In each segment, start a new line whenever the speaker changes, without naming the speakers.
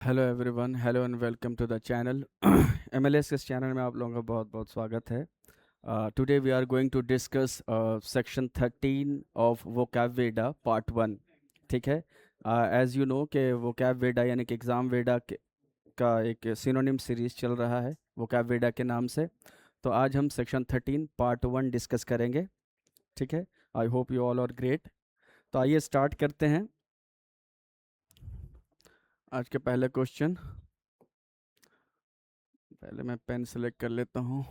Hello everyone, hello and welcome to the channel. MLS के इस channel में आप लोगों का बहुत बहुत स्वागत है। Today we are going to discuss section 13 of vocab Veda part 1। ठीक है, एज यू नो कि वोकैब वेडा यानी कि एग्ज़ाम वेडा का एक सिनोनिम सीरीज चल रहा है वोकैब वेडा के नाम से। तो आज हम सेक्शन 13 पार्ट 1 डिस्कस करेंगे। ठीक है, I hope you all are great. तो आइए स्टार्ट करते हैं आज के पहले क्वेश्चन। पहले मैं पेन सेलेक्ट कर लेता हूँ।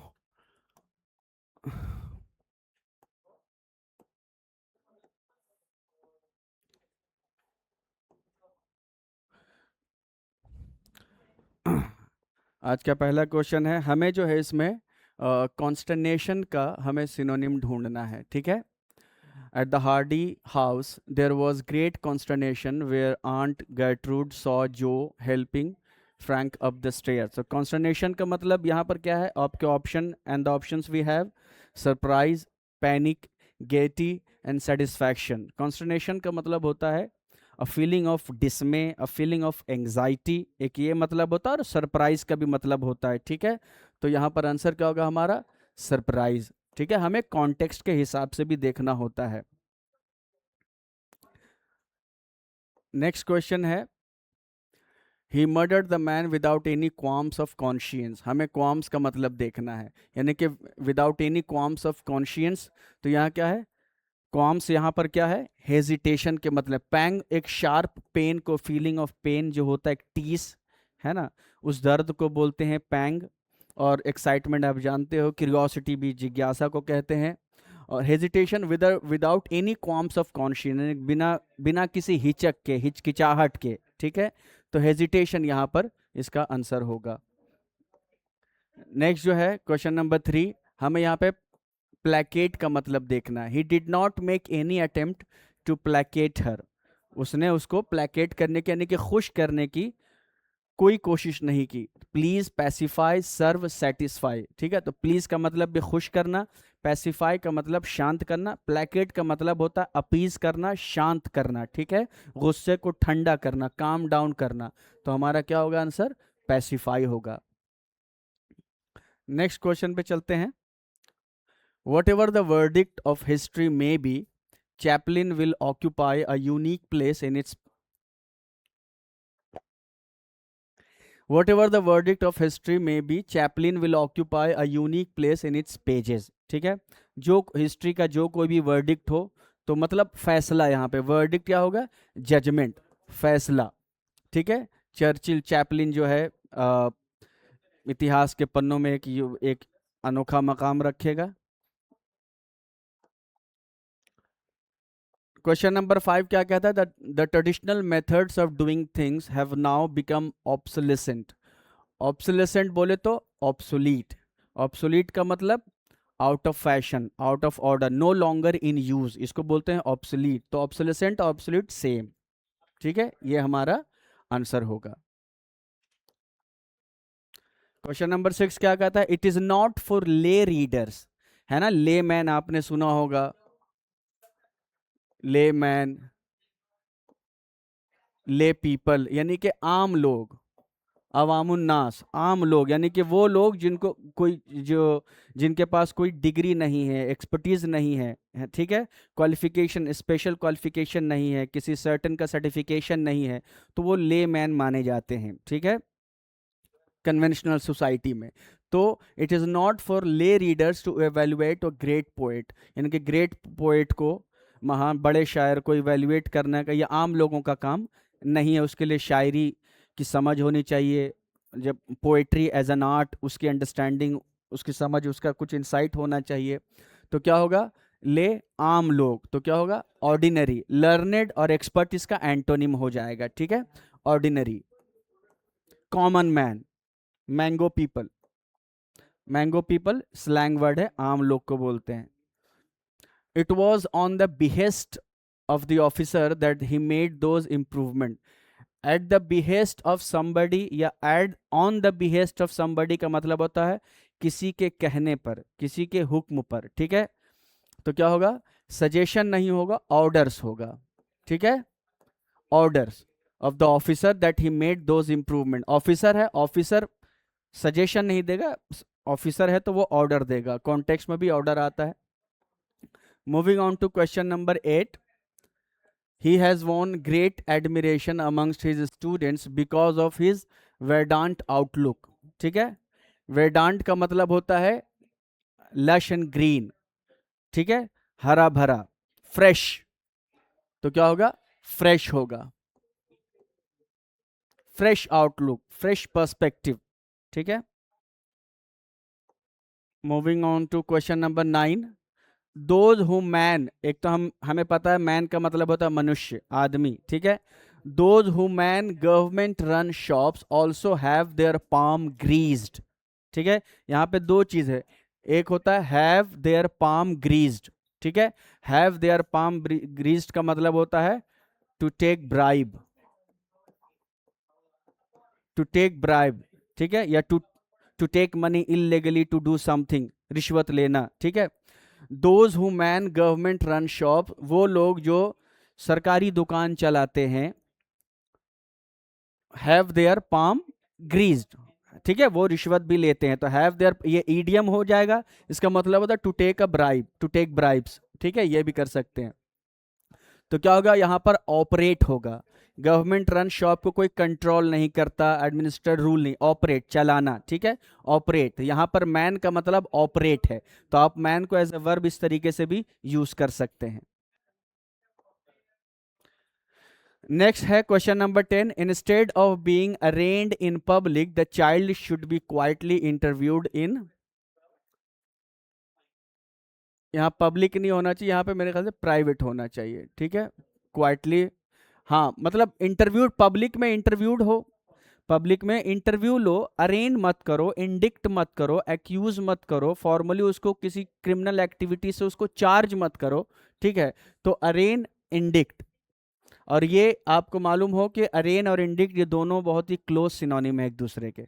आज का पहला क्वेश्चन है, हमें जो है इसमें कॉन्स्टर्नेशन का हमें सिनोनिम ढूंढना है। ठीक है, at the Hardy house there was great consternation where aunt Gertrude saw Joe helping Frank up the stairs. तो कॉन्स्टर्नेशन का मतलब यहाँ पर क्या है? आपके option and the options we have surprise, panic, gaiety and satisfaction. Consternation का मतलब होता है a feeling of dismay, a feeling of anxiety, एक ये मतलब होता है, और सरप्राइज का भी मतलब होता है। ठीक है, तो यहाँ पर आंसर क्या होगा हमारा? सरप्राइज। ठीक है, हमें कॉन्टेक्स्ट के हिसाब से भी देखना होता है। नेक्स्ट क्वेश्चन है, he murdered the man without any qualms of conscience. हमें क्वाम्स का मतलब देखना है, यानी कि without any qualms of conscience. तो यहाँ क्या है? क्वाम्स यहाँ पर क्या है? हेजिटेशन के मतलब। पैंग एक शार्प पेन को, फीलिंग ऑफ पेन जो होता है, एक टीस है ना, उस दर्द को बोलते हैं पैंग। और एक्साइटमेंट आप जानते हो, क्यूरियोसिटी भी जिज्ञासा को कहते हैं। और hesitation without any qualms of conscious, बिना बिना किसी हिचक के, हिचकिचाहट के। ठीक है, तो हेजिटेशन यहाँ पर इसका आंसर होगा। नेक्स्ट जो है क्वेश्चन नंबर 3, हमें यहाँ पे प्लेकेट का मतलब देखना है। He did not make any attempt to placate her. उसने उसको प्लेकेट करने की, यानी कि खुश करने की कोई कोशिश नहीं की। Please, pacify, serve, satisfy. ठीक है, तो प्लीज का मतलब भी खुश करना, पैसिफाई का मतलब शांत करना, प्लेकेट का मतलब होता है अपीज करना, शांत करना। ठीक है, गुस्से को ठंडा करना, काम डाउन करना। तो हमारा क्या होगा आंसर? पैसिफाई होगा। नेक्स्ट क्वेश्चन पे चलते हैं। What ever the verdict of history may be, Chaplin will occupy a unique place in its. Whatever the verdict of history may be, Chaplin will occupy a unique place in its pages. ठीक है, जो history का जो कोई भी verdict हो, तो मतलब फैसला। यहाँ पे वर्डिक्ट क्या होगा? जजमेंट, फैसला। ठीक है, चर्चिल, चैपलिन जो है इतिहास के पन्नों में एक अनोखा मकाम रखेगा। क्वेश्चन नंबर 5 क्या कहता है? The traditional methods of doing things have now become obsolescent. Obsolescent बोले तो ऑब्सोलीट। ऑब्सोलीट का मतलब out of fashion, out of order, no longer in use, इसको बोलते हैं ऑब्सोलीट। तो ऑब्सोलेसेंट, ऑब्सोलीट सेम। ठीक है, ये हमारा आंसर होगा। क्वेश्चन नंबर 6 क्या कहता है? It is not for lay readers. है ना, ले मैन आपने सुना होगा, ले मैन, ले पीपल, यानी कि आम लोग, अवामुन्नास, आम लोग, यानी कि वो लोग जिनको कोई, जो जिनके पास कोई डिग्री नहीं है, एक्सपर्टीज नहीं है, ठीक है, क्वालिफिकेशन, स्पेशल क्वालिफिकेशन नहीं है, किसी सर्टन का सर्टिफिकेशन नहीं है, तो वो ले मैन माने जाते हैं। ठीक है, कन्वेंशनल सोसाइटी में। तो it is not for lay readers to evaluate a great poet, यानी कि ग्रेट पोएट को, महान बड़े शायर को इवेल्युएट करने का, ये आम लोगों का काम नहीं है। उसके लिए शायरी की समझ होनी चाहिए, जब पोएट्री एज एन आर्ट, उसकी अंडरस्टैंडिंग, उसकी समझ, उसका कुछ इंसाइट होना चाहिए। तो क्या होगा? ले आम लोग, तो क्या होगा? ऑर्डिनरी। लर्नेड और एक्सपर्ट इसका एंटोनिम हो जाएगा। ठीक है, ordinary. Common man, mango people, mango people slang word है, आम लोग को बोलते हैं। It was on the behest of the officer that he made those improvement. At the behest of somebody या and on the behest of somebody का मतलब होता है किसी के कहने पर, किसी के हुक्म पर। ठीक है, तो क्या होगा? सजेशन नहीं होगा, ऑर्डर्स होगा। ठीक है, orders. Of the officer that he made those improvement. Officer है, ऑफिसर सजेशन नहीं देगा, ऑफिसर है तो वो ऑर्डर देगा, कॉन्टेक्स्ट में भी ऑर्डर आता है। Moving on to question number 8, he has won great admiration amongst his students because of his Vedanta outlook. ठीक है, वेदांत का मतलब होता है लश एंड ग्रीन, ठीक है, हरा भरा, फ्रेश, तो क्या होगा, फ्रेश होगा, फ्रेश आउटलुक, फ्रेश पर्सपेक्टिव। ठीक है, moving on to question number 9, those who man, एक तो हमें पता है मैन का मतलब होता है मनुष्य, आदमी, ठीक है। Those who man government run shops also have their palm greased. ठीक है, यहाँ पे दो चीज है, एक होता है हैव देयर पाम ग्रीज्ड, ठीक है। हैव देयर पाम ग्रीज्ड का मतलब होता है to take bribe, to take bribe, ठीक है, या to take money illegally, to do something, रिश्वत लेना। ठीक है, those who man government run shop, वो लोग जो सरकारी दुकान चलाते हैं, हैव देयर पाम ग्रीज्ड, ठीक है, वो रिश्वत भी लेते हैं, तो हैव देयर ये ईडियम हो जाएगा, इसका मतलब होता है to take a bribe, to take bribes, ठीक है, ये भी कर सकते हैं। तो क्या होगा, यहां पर ऑपरेट होगा, गवर्नमेंट रन शॉप को कोई कंट्रोल नहीं करता, एडमिनिस्ट्रेट रूल नहीं, ऑपरेट, चलाना, ठीक है, ऑपरेट। यहां पर मैन का मतलब ऑपरेट है, तो आप मैन को एज ए वर्ब इस तरीके से भी यूज कर सकते हैं। नेक्स्ट है question number 10, instead of being arraigned in public the child should be quietly interviewed in, यहाँ पब्लिक नहीं होना चाहिए, यहाँ पे मेरे ख्याल से प्राइवेट होना चाहिए, ठीक है, क्वाइटली, हाँ, मतलब इंटरव्यूड, पब्लिक में इंटरव्यूड हो, पब्लिक में इंटरव्यू लो, अरेन मत करो, इंडिक्ट मत करो, एक्यूज मत करो, फॉर्मली उसको किसी क्रिमिनल एक्टिविटी से उसको चार्ज मत करो, ठीक है, तो अरेन, इंडिक्ट। और ये आपको मालूम हो कि अरेन और इंडिक्ट ये दोनों बहुत ही क्लोज सिनोनिम है एक दूसरे के।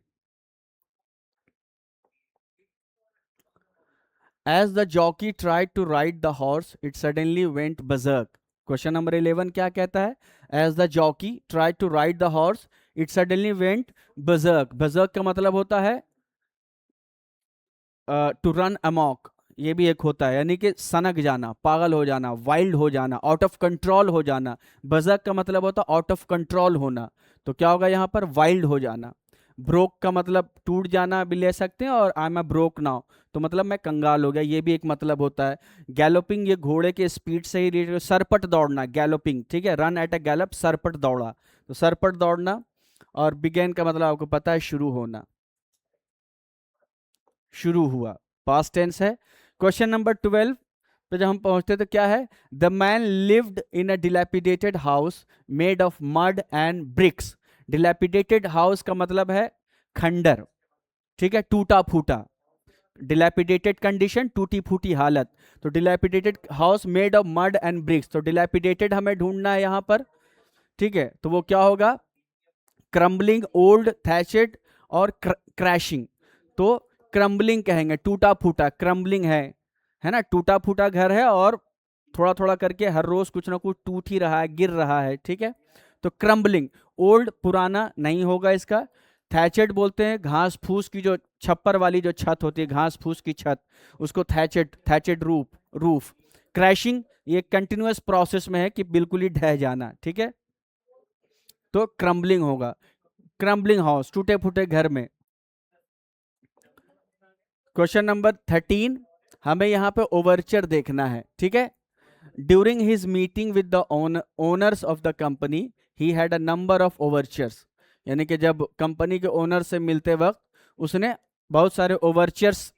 As the jockey tried to ride the horse, it suddenly went berserk. Question number 11 क्या कहता है, As the jockey tried to ride the horse, it suddenly went berserk. berserk का मतलब होता है टू रन अमॉक, ये भी एक होता है, यानी कि सनक जाना, पागल हो जाना, वाइल्ड हो जाना, आउट ऑफ कंट्रोल हो जाना। berserk का मतलब होता है आउट ऑफ कंट्रोल होना, तो क्या होगा यहाँ पर, वाइल्ड हो जाना। ब्रोक का मतलब टूट जाना भी ले सकते हैं, और आई एम ब्रोक नाउ तो मतलब मैं कंगाल हो गया, ये भी एक मतलब होता है। गैलोपिंग, ये घोड़े के स्पीड से ही, सरपट दौड़ना, गैलोपिंग, ठीक है, रन एट अ गैलप, सरपट दौड़ा, तो सरपट दौड़ना। और बिगेन का मतलब आपको पता है शुरू होना, शुरू हुआ, पास्ट टेंस है। क्वेश्चन नंबर 12 पे जब हम पहुंचते तो क्या है, the man lived in a dilapidated house made of mud and bricks. Dilapidated house का मतलब है खंडर, ठीक है, टूटा फूटा, डिलैपिडेटेड कंडीशन, टूटी फूटी हालत, तो dilapidated house made of mud and bricks, तो डिलैपिडेटेड हमें ढूंढना है यहां पर, ठीक है, तो वो क्या होगा, क्रम्बलिंग, ओल्ड, थैचेड और क्रैशिंग। तो क्रम्बलिंग कहेंगे, टूटा फूटा, क्रम्बलिंग है ना, टूटा फूटा घर है और थोड़ा थोड़ा करके हर रोज कुछ ना कुछ टूट ही रहा है, गिर रहा है, ठीक है, तो क्रम्बलिंग। ओल्ड पुराना नहीं होगा इसका। थैचेड बोलते हैं घास फूस की जो छप्पर वाली जो छत होती है, घास फूस की छत, उसको थैचेड, थैचेड रूफ। क्रैशिंग, ये कंटिन्यूअस प्रोसेस में है कि बिल्कुल ही ढह जाना, ठीक है, तो क्रम्बलिंग होगा, क्रम्बलिंग हाउस, टूटे फूटे घर में। क्वेश्चन नंबर 13, हमें यहाँ पे ओवरचर देखना है, ठीक है। During his meeting with the owners of the company he had a number of overtures, यानी कि जब कंपनी के ओनर से मिलते वक्त उसने बहुत सारे ओवरचर्स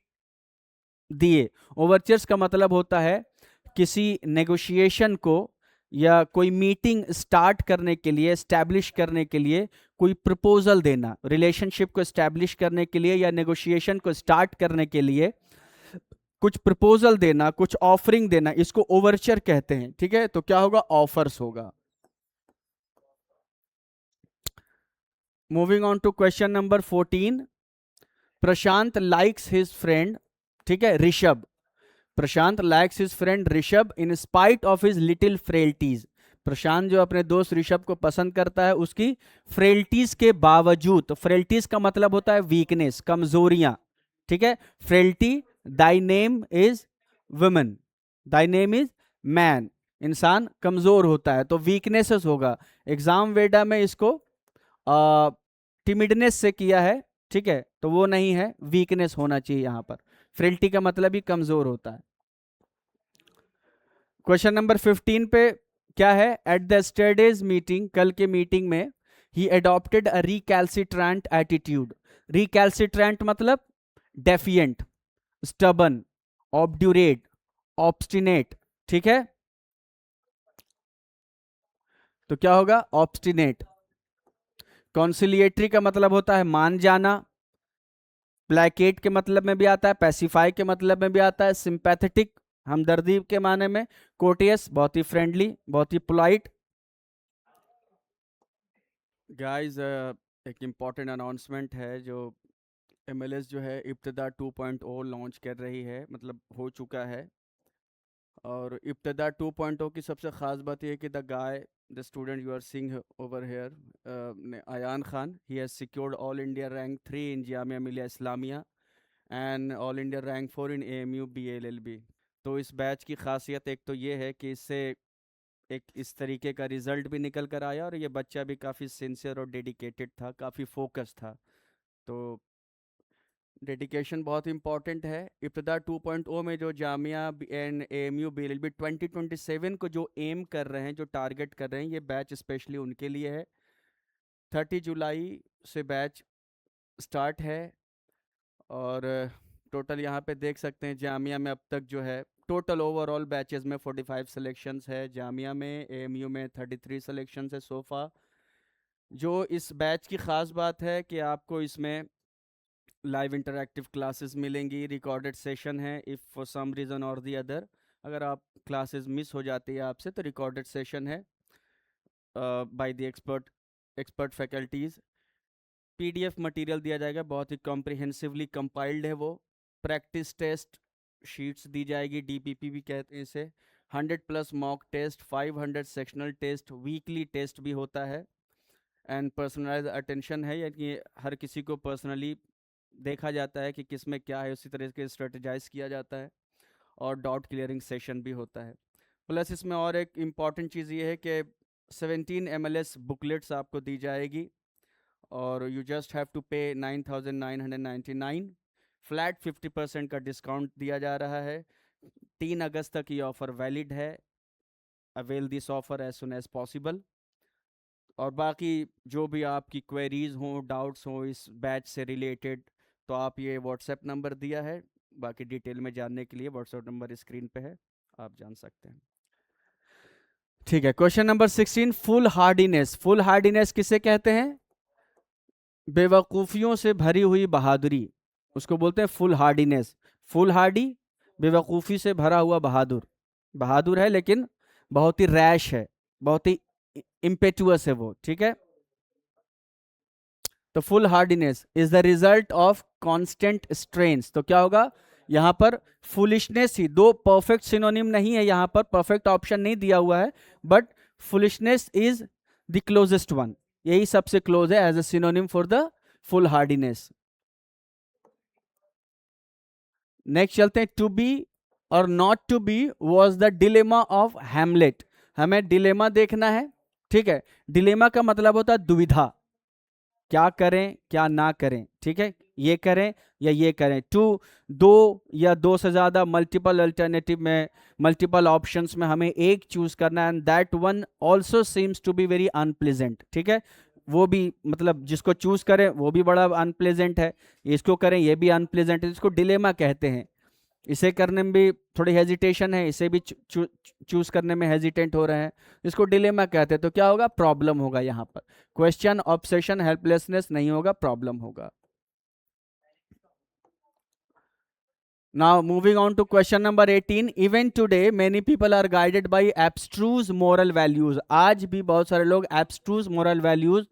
दिए। ओवरचर्स का मतलब होता है किसी नेगोशिएशन को या कोई मीटिंग स्टार्ट करने के लिए, एस्टैब्लिश करने के लिए कोई प्रपोजल देना, रिलेशनशिप को एस्टैब्लिश करने के लिए या नेगोशिएशन को स्टार्ट करने के लिए कुछ प्रपोजल देना, कुछ ऑफरिंग देना, इसको ओवरचर कहते हैं, ठीक है, तो क्या होगा, ऑफर्स होगा। Moving on to question number 14, Prashant likes his friend, ठीक है, Rishabh, Prashant likes his friend Rishabh in spite of his little frailties. Prashant जो अपने दोस्त ऋषभ को पसंद करता है उसकी फ्रेल्टीज के बावजूद, तो फ्रेल्टीज का मतलब होता है वीकनेस, कमजोरियां, ठीक है। Frailty, Dai name is woman, Dai name is man, इंसान कमजोर होता है तो वीकनेसेस होगा। एग्जाम वेडा में इसको टिमिडनेस से किया है, ठीक है, तो वो नहीं है, वीकनेस होना चाहिए यहां पर। फ्रेल्टी का मतलब ही कमजोर होता है। क्वेश्चन नंबर 15 पे क्या है, एट द स्टडीज मीटिंग, कल के मीटिंग में ही adopted a recalcitrant attitude. Recalcitrant मतलब डेफिएंट, स्टबन, ऑब्ड्यूरेट, ऑब्स्टिनेट, ठीक है, तो क्या होगा, ऑब्स्टिनेट। कॉन्सिलिएटरी का मतलब होता है मान जाना, प्लेकेट के मतलब में भी आता है, पैसिफाई के मतलब में भी आता है, सिंपैथेटिक हमदर्दी के माने में, कोटियस बहुत ही फ्रेंडली, बहुत ही पोलाइट। गाइस एक इम्पॉर्टेंट अनाउंसमेंट है, जो MLS जो है इब्तदा 2.0 लॉन्च कर रही है, मतलब हो चुका है। और इब्तदा 2.0 की सबसे ख़ास बात यह है कि the guy, the student you are seeing over here, Ayaan Khan, he has secured all India rank 3 in Jamia Millia Islamia and all India rank 4 in AMU BLLB। तो इस बैच की खासियत एक तो ये है कि इससे एक इस तरीके का रिज़ल्ट भी निकल कर आया, और ये बच्चा भी काफ़ी सिंसियर और डेडिकेटेड था, काफ़ी फोकस था। तो डेडिकेशन बहुत इंपॉर्टेंट है। इब्तदा 2.0 में जो जामिया एंड AMU BLLB 2027 को जो एम कर रहे हैं, जो टारगेट कर रहे हैं, ये बैच स्पेशली उनके लिए है। 30 जुलाई से बैच स्टार्ट है, और टोटल यहाँ पे देख सकते हैं जामिया में अब तक जो है टोटल ओवरऑल बैचेस में 45 सिलेक्शंस है, जामिया में AMU में 33 सिलेक्शंस है सोफा। जो इस बैच की ख़ास बात है कि आपको इसमें लाइव इंटरैक्टिव क्लासेस मिलेंगी, रिकॉर्डेड सेशन है, इफ़ फॉर सम रीज़न और दी अदर अगर आप क्लासेस मिस हो जाती है आपसे तो रिकॉर्डेड सेशन है by the expert faculties. PDF material दिया जाएगा, बहुत ही कॉम्प्रिहेंसिवली कंपाइल्ड है वो। प्रैक्टिस टेस्ट शीट्स दी जाएगी, DPP भी कहते हैं इसे। 100+ mock test, 500 sectional test, weekly test भी होता है, एंड पर्सनलाइज अटेंशन है, यानी हर किसी को पर्सनली देखा जाता है कि किस में क्या है, उसी तरह से स्ट्रेटजाइज किया जाता है, और डाउट क्लियरिंग सेशन भी होता है। प्लस इसमें और एक इम्पॉर्टेंट चीज़ ये है कि 17 MLS बुकलेट्स आपको दी जाएगी, और यू जस्ट हैव टू पे 9,999। फ्लैट 50% का डिस्काउंट दिया जा रहा है। 3 अगस्त तक ये ऑफ़र वैलिड है। Avail this offer as soon as possible. और बाकी जो भी आपकी क्वेरीज हों, डाउट्स हों इस बैच से रिलेटेड, तो आप ये व्हाट्सएप नंबर दिया है, बाकी डिटेल में जानने के लिए व्हाट्सएप नंबर स्क्रीन पे है, आप जान सकते हैं। ठीक है, question number 16, full hardiness. Full hardiness किसे कहते हैं, बेवकूफ़ियों से भरी हुई बहादुरी, उसको बोलते हैं फुल हार्डीनेस। फुल हार्डी, बेवकूफ़ी से भरा हुआ बहादुर, बहादुर है लेकिन बहुत ही रैश है, बहुत ही इम्पेटुअस है वो, ठीक है। तो full hardiness is the result of constant strains, तो क्या होगा यहां पर, फुलिशनेस ही, दो परफेक्ट सिनोनिम नहीं है यहां पर, परफेक्ट ऑप्शन नहीं दिया हुआ है, but foolishness is the closest one, यही सबसे क्लोज है as a synonym for the foolhardiness. Next चलते हैं, to be or not to be was the dilemma of Hamlet. हमें डिलेमा देखना है, ठीक है। डिलेमा का मतलब होता है दुविधा, क्या करें क्या ना करें, ठीक है, ये करें या ये करें। दो या दो से ज्यादा मल्टीपल अल्टरनेटिव में, मल्टीपल ऑप्शंस में हमें एक चूज करना है, and that one also seems to be very unpleasant, ठीक है। वो भी मतलब जिसको चूज करें वो भी बड़ा अनप्लेजेंट है, इसको करें ये भी अनप्लेजेंट है, इसको डिलेमा कहते हैं। इसे करने में भी थोड़ी हेजिटेशन है, इसे भी चूज करने में हेजिटेंट हो रहे हैं, इसको डिलेमा कहते हैं। तो क्या होगा, प्रॉब्लम होगा यहाँ पर। क्वेश्चन, ऑब्सेशन, हेल्पलेसनेस नहीं होगा, प्रॉब्लम होगा। Now moving on to question number 18, even today many people are guided by abstruse moral values. आज भी बहुत सारे लोग एब्स्ट्रूज मोरल वैल्यूज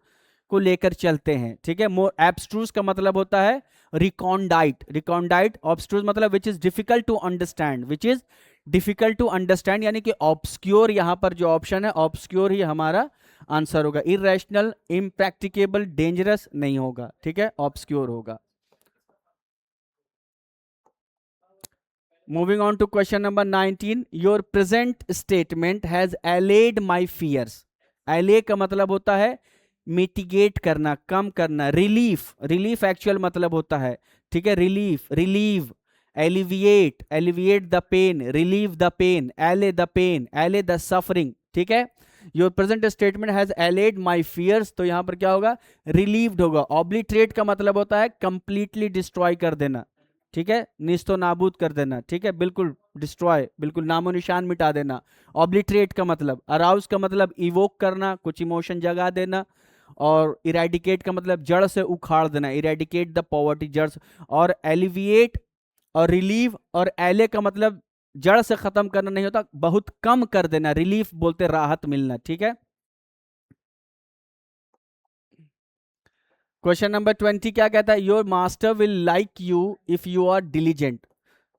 को लेकर चलते हैं, ठीक है। एब्स्ट्रूज का मतलब होता है रिकॉन्डाइट, रिकॉन्डाइट, ऑब्स्ट्रूज मतलब which is difficult to understand, which is difficult to understand यानी कि ऑब्सक्योर, यहां पर जो ऑप्शन है ऑब्सक्योर ही हमारा आंसर होगा। इररेशनल, इम्प्रैक्टिकेबल, डेंजरस नहीं होगा, ठीक है, ऑब्सक्योर होगा। Moving on to question number 19. Your present statement has allayed my fears. Allay का मतलब होता है मिटिगेट करना, कम करना। रिलीफ, रिलीफ एक्चुअल मतलब होता है, ठीक है, relief, relieve, alleviate, alleviate the pain, relieve the pain, allay the pain, allay the suffering, ठीक है। Your present statement has allayed my fears, तो यहां पर क्या होगा, रिलीव्ड होगा। ऑब्लिटरेट का मतलब होता है कंप्लीटली डिस्ट्रॉय कर देना, ठीक है, निस्तो नाबूद कर देना, ठीक है, बिल्कुल डिस्ट्रॉय, बिल्कुल नामो निशान मिटा देना। ऑब्लिटरेट का मतलब, अराउज का मतलब इवोक करना, कुछ इमोशन जगा देना, और इरेडिकेट का मतलब जड़ से उखाड़ देना, इरेडिकेट द पॉवर्टी, जड़ से। और एलिविएट और रिलीव और एले का मतलब जड़ से खत्म करना नहीं होता, बहुत कम कर देना, रिलीफ बोलते राहत मिलना, ठीक है। क्वेश्चन नंबर 20 क्या कहता है, your master will like you if you are diligent.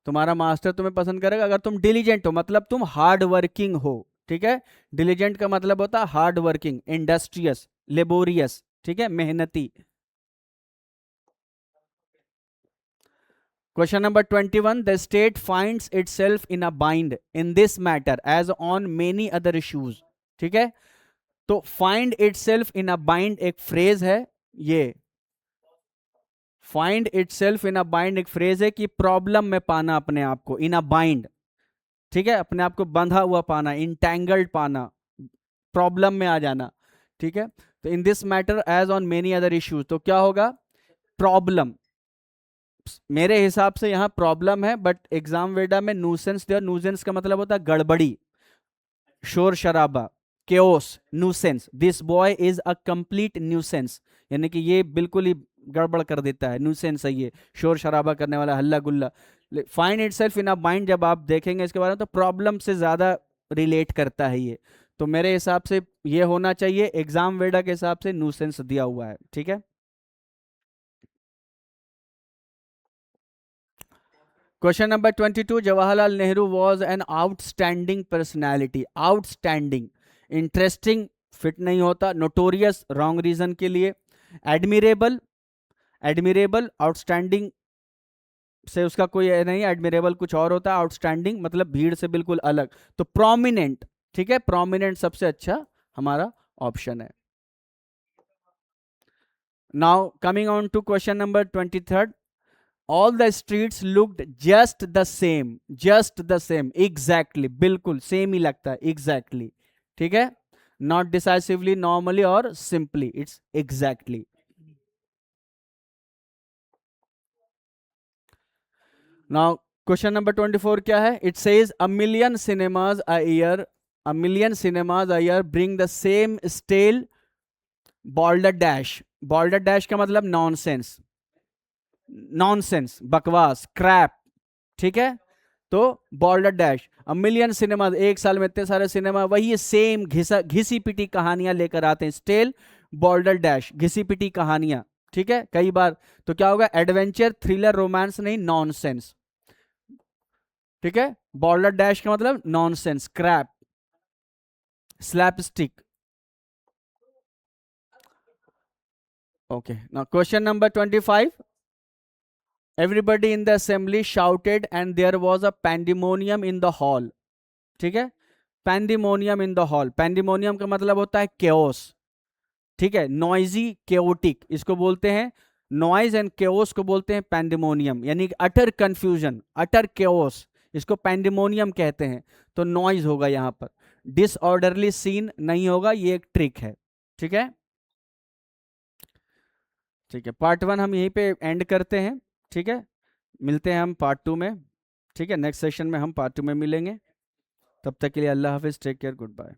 तुम्हारा मास्टर तुम्हें पसंद करेगा अगर तुम डिलीजेंट हो, मतलब तुम हार्ड वर्किंग हो, ठीक है। डिलीजेंट का मतलब होता है हार्ड वर्किंग, इंडस्ट्रियस, लेबोरियस, ठीक है, मेहनती। Question number 21, the state finds itself in a bind in this matter as on many other issues, ठीक है। तो find itself in a bind एक फ्रेज है, ये find itself in a bind एक फ्रेज है कि प्रॉब्लम में पाना अपने आप को, इन अ बाइंड, ठीक है, अपने आप को बंधा हुआ पाना, इंटैंगल्ड पाना, प्रॉब्लम में आ जाना, ठीक है। तो in this matter as on many other issues, तो क्या होगा, प्रॉब्लम। मेरे हिसाब से यहां प्रॉब्लम है, बट एग्जाम वेडा में न्यूसेंस दिया, न्यूसेंस का मतलब होता है गड़बड़ी, शोर शराबा, chaos, nuisance, this boy is a complete nuisance, यानी कि ये बिल्कुल ही गड़बड़ कर देता है, न्यूसेंस है ये, शोर शराबा करने वाला, हल्ला गुल्ला। Find itself in a mind, जब आप देखेंगे इसके बारे में तो प्रॉब्लम से ज्यादा रिलेट करता है ये, तो मेरे हिसाब से ये होना चाहिए, एग्जाम वेडा के हिसाब से न्यूसेंस दिया हुआ है, ठीक है। Question number 22, Jawaharlal Nehru was an outstanding personality. Outstanding, interesting fit नहीं होता, नोटोरियस रॉन्ग रीजन के लिए, एडमिरेबल, एडमिरेबल आउटस्टैंडिंग से उसका कोई नहीं, एडमिरेबल कुछ और होता है, आउटस्टैंडिंग मतलब भीड़ से बिल्कुल अलग। तो प्रोमिनेंट, ठीक है, प्रोमिनेंट सबसे अच्छा हमारा ऑप्शन है। Now coming on to question number 23, all the streets looked just the same, just the same, exactly, बिल्कुल सेम ही लगता है, एग्जैक्टली, ठीक है, नॉट डिसाइसिवली, नॉर्मली और simply, it's exactly. Now question number 24 क्या है, it says a million cinemas a year, a million cinemas a year bring the same stale balderdash डैश, बॉल्डर डैश का मतलब नॉनसेंस, नॉनसेंस, बकवास, क्रैप, ठीक है। तो बॉल्डर डैश, अ मिलियन सिनेमा, एक साल में इतने सारे सिनेमा, वही सेम घिसी पिटी कहानियां लेकर आते हैं, स्टेल बॉल्डर डैश, घिसी पिटी कहानियां, ठीक है, कई बार। तो क्या होगा, एडवेंचर, थ्रिलर, रोमांस नहीं, नॉनसेंस, ठीक है। बॉल्डर डैश का मतलब nonsense, crap, slapstick. Okay, now question number 25, everybody in the assembly shouted and there was a pandemonium in the hall, ठीक है, pandemonium in the hall, pandemonium का मतलब होता है केओस, ठीक है, नॉइजी, केओटिक, इसको बोलते हैं नॉइज एंड केओस को बोलते हैं पैंडेमोनियम, यानी अटर कंफ्यूजन, अटर केओस, इसको पैंडेमोनियम कहते हैं। तो नॉइज होगा यहां पर, डिसऑर्डरली सीन नहीं होगा, ये एक ट्रिक है, ठीक है। ठीक है, पार्ट 1 हम यहीं पे एंड करते हैं, ठीक है, मिलते हैं हम पार्ट 2 में, ठीक है, नेक्स्ट सेशन में हम पार्ट 2 में मिलेंगे। तब तक के लिए अल्लाह हाफिज, टेक केयर, गुड बाय।